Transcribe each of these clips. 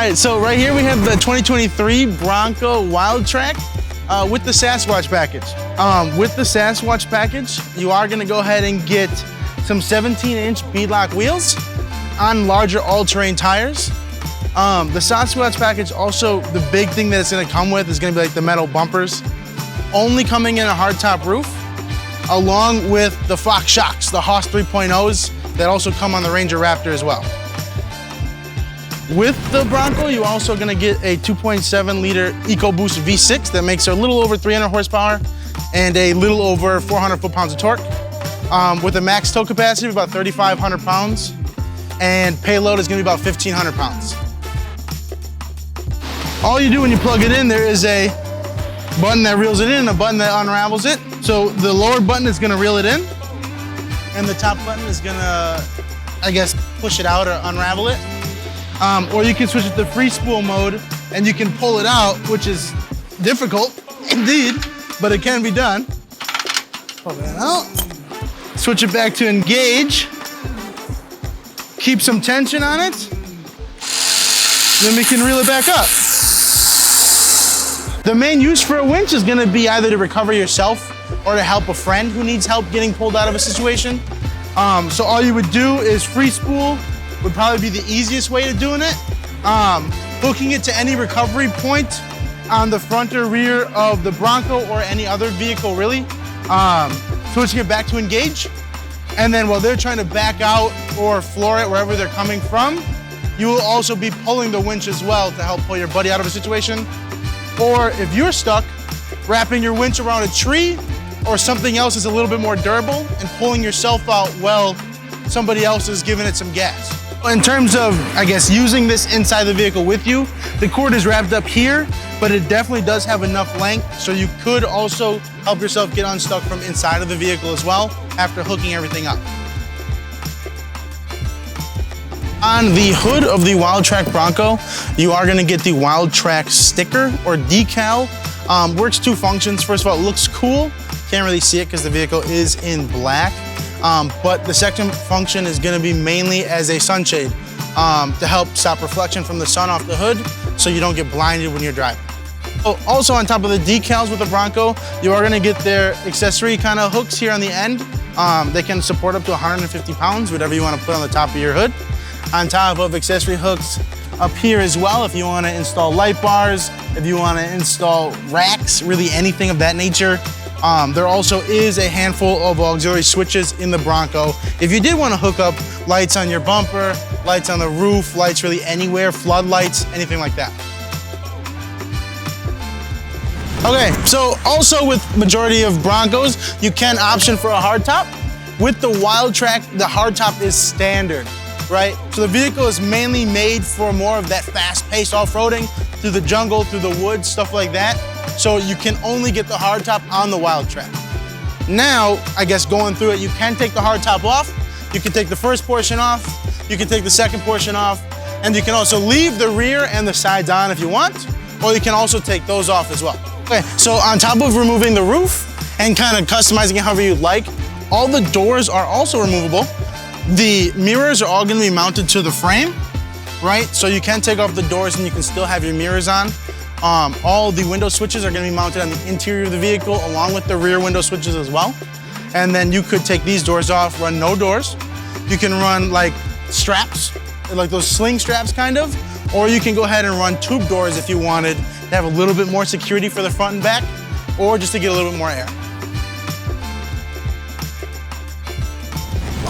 All right, so right here we have the 2023 Bronco Wildtrak with the Sasquatch package. With the Sasquatch package, you are gonna go ahead and get some 17-inch beadlock wheels on larger all-terrain tires. The Sasquatch package also, the big thing that it's gonna come with is gonna be like the metal bumpers, only coming in a hardtop roof, along with the Fox shocks, the Haas 3.0s that also come on the Ranger Raptor as well. With the Bronco, you're also gonna get a 2.7 liter EcoBoost V6 that makes a little over 300 horsepower and a little over 400 foot-pounds of torque, with a max tow capacity of about 3,500 pounds, and payload is gonna be about 1,500 pounds. All you do when you plug it in, there is a button that reels it in and a button that unravels it. So the lower button is gonna reel it in, and the top button is gonna, I guess, push it out or unravel it. Or you can switch it to free spool mode and you can pull it out, which is difficult indeed, but it can be done. Pull that out. Switch it back to engage. Keep some tension on it. Then we can reel it back up. The main use for a winch is gonna be either to recover yourself or to help a friend who needs help getting pulled out of a situation. So all you would do is free spool would probably be the easiest way to doing it. Hooking it to any recovery point on the front or rear of the Bronco or any other vehicle really. Switching it back to engage. And then while they're trying to back out or floor it wherever they're coming from, you will also be pulling the winch as well to help pull your buddy out of a situation. Or if you're stuck, wrapping your winch around a tree or something else is a little bit more durable and pulling yourself out while somebody else is giving it some gas. In terms of, I guess, using this inside the vehicle with you, the cord is wrapped up here, but it definitely does have enough length, so you could also help yourself get unstuck from inside of the vehicle as well after hooking everything up. On the hood of the Wildtrak Bronco, you are gonna get the Wildtrak sticker or decal. Works two functions. First of all, it looks cool. Can't really see it because the vehicle is in black. But the second function is gonna be mainly as a sunshade to help stop reflection from the sun off the hood so you don't get blinded when you're driving. Also on top of the decals with the Bronco, you are gonna get their accessory kind of hooks here on the end. They can support up to 150 pounds, whatever you wanna put on the top of your hood. On top of accessory hooks up here as well, if you wanna install light bars, if you wanna install racks, really anything of that nature. There also is a handful of auxiliary switches in the Bronco. If you did want to hook up lights on your bumper, lights on the roof, lights really anywhere, floodlights, anything like that. Okay, so also with majority of Broncos, you can option for a hardtop. With the Wildtrak, the hardtop is standard, right? So the vehicle is mainly made for more of that fast-paced off-roading through the jungle, through the woods, stuff like that. So you can only get the hardtop on the Wildtrak. Now, I guess going through it, you can take the hardtop off, you can take the first portion off, you can take the second portion off, and you can also leave the rear and the sides on if you want, or you can also take those off as well. Okay, so on top of removing the roof and kind of customizing it however you'd like, all the doors are also removable. The mirrors are all gonna be mounted to the frame, right? So you can take off the doors and you can still have your mirrors on. All the window switches are gonna be mounted on the interior of the vehicle along with the rear window switches as well. And then you could take these doors off, run no doors. You can run like straps, like those sling straps kind of, or you can go ahead and run tube doors if you wanted to have a little bit more security for the front and back, or just to get a little bit more air.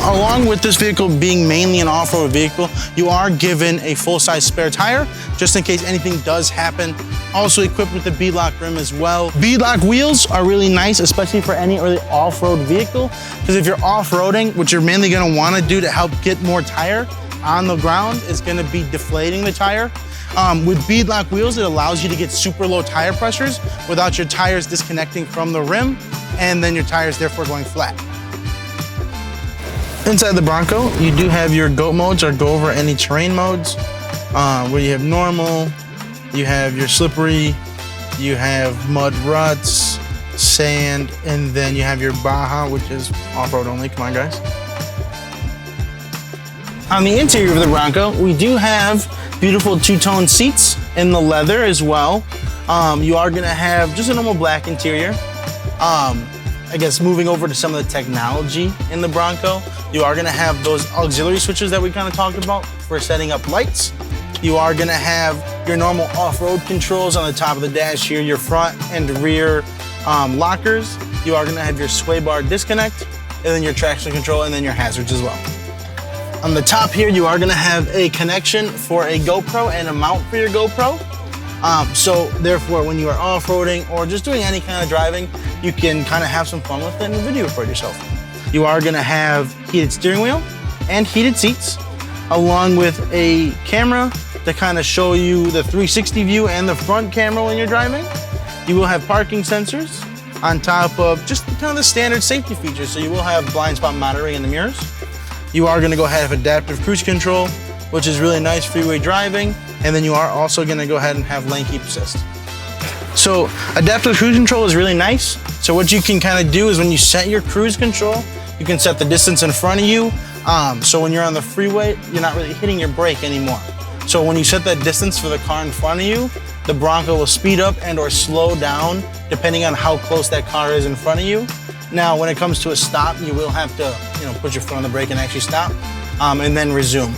Along with this vehicle being mainly an off-road vehicle, you are given a full-size spare tire, just in case anything does happen. Also equipped with the beadlock rim as well. Beadlock wheels are really nice, especially for any early off-road vehicle, because if you're off-roading, what you're mainly gonna wanna do to help get more tire on the ground is gonna be deflating the tire. With beadlock wheels, it allows you to get super low tire pressures without your tires disconnecting from the rim, and then your tires therefore going flat. Inside the Bronco, you do have your GOAT modes, or go over any terrain modes, where you have normal, you have your slippery, you have mud ruts, sand, and then you have your Baja, which is off-road only. Come on, guys. On the interior of the Bronco, we do have beautiful two-tone seats in the leather as well. You are gonna have just a normal black interior. I guess moving over to some of the technology in the Bronco, you are gonna have those auxiliary switches that we kind of talked about for setting up lights. You are gonna have your normal off-road controls on the top of the dash here, your front and rear lockers. You are gonna have your sway bar disconnect, and then your traction control, and then your hazards as well. On the top here, you are gonna have a connection for a GoPro and a mount for your GoPro. So therefore, when you are off-roading or just doing any kind of driving, you can kind of have some fun with it and video record yourself. You are gonna have heated steering wheel and heated seats, along with a camera to kind of show you the 360 view and the front camera when you're driving. You will have parking sensors on top of just kind of the standard safety features. So you will have blind spot monitoring in the mirrors. You are gonna go ahead and have adaptive cruise control, which is really nice freeway driving. And then you are also gonna go ahead and have lane keep assist. So adaptive cruise control is really nice. So what you can kind of do is when you set your cruise control, you can set the distance in front of you. So when you're on the freeway, you're not really hitting your brake anymore. So when you set that distance for the car in front of you, the Bronco will speed up and or slow down depending on how close that car is in front of you. Now, when it comes to a stop, you will have to, put your foot on the brake and actually stop, and then resume.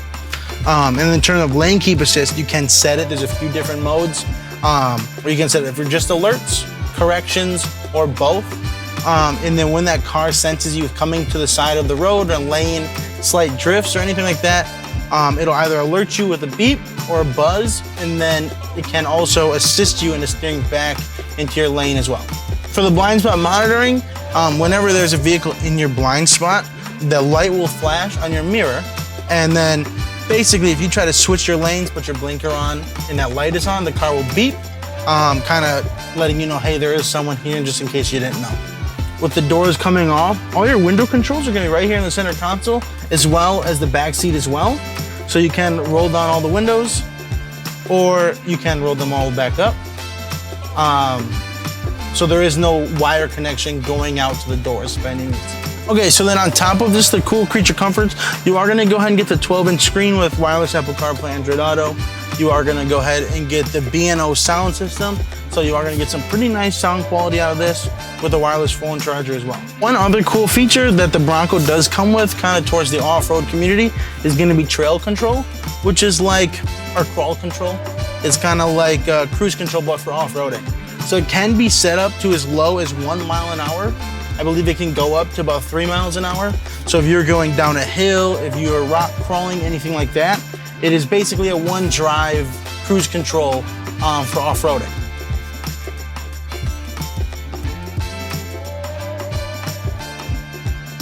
And in terms of lane keep assist, you can set it. There's a few different modes where you can set it for just alerts, corrections, or both. And then when that car senses you coming to the side of the road or lane, slight drifts or anything like that, it'll either alert you with a beep or a buzz, and then it can also assist you in steering back into your lane as well. For the blind spot monitoring, whenever there's a vehicle in your blind spot, the light will flash on your mirror, and then basically if you try to switch your lanes, put your blinker on, and that light is on, the car will beep, kind of letting you know, hey, there is someone here, just in case you didn't know. With the doors coming off, all your window controls are gonna be right here in the center console, as well as the back seat as well. So you can roll down all the windows, or you can roll them all back up. So there is no wire connection going out to the doors by any means. Okay, so then on top of this, the cool creature comforts, you are gonna go ahead and get the 12-inch screen with wireless Apple CarPlay, Android Auto. You are gonna go ahead and get the B&O sound system. So you are gonna get some pretty nice sound quality out of this with a wireless phone charger as well. One other cool feature that the Bronco does come with kind of towards the off-road community is gonna be trail control, which is like, or crawl control. It's kind of like cruise control, but for off-roading. So it can be set up to as low as 1 mile an hour. I believe it can go up to about 3 miles an hour. So if you're going down a hill, if you're rock crawling, anything like that, it is basically a one drive cruise control for off-roading.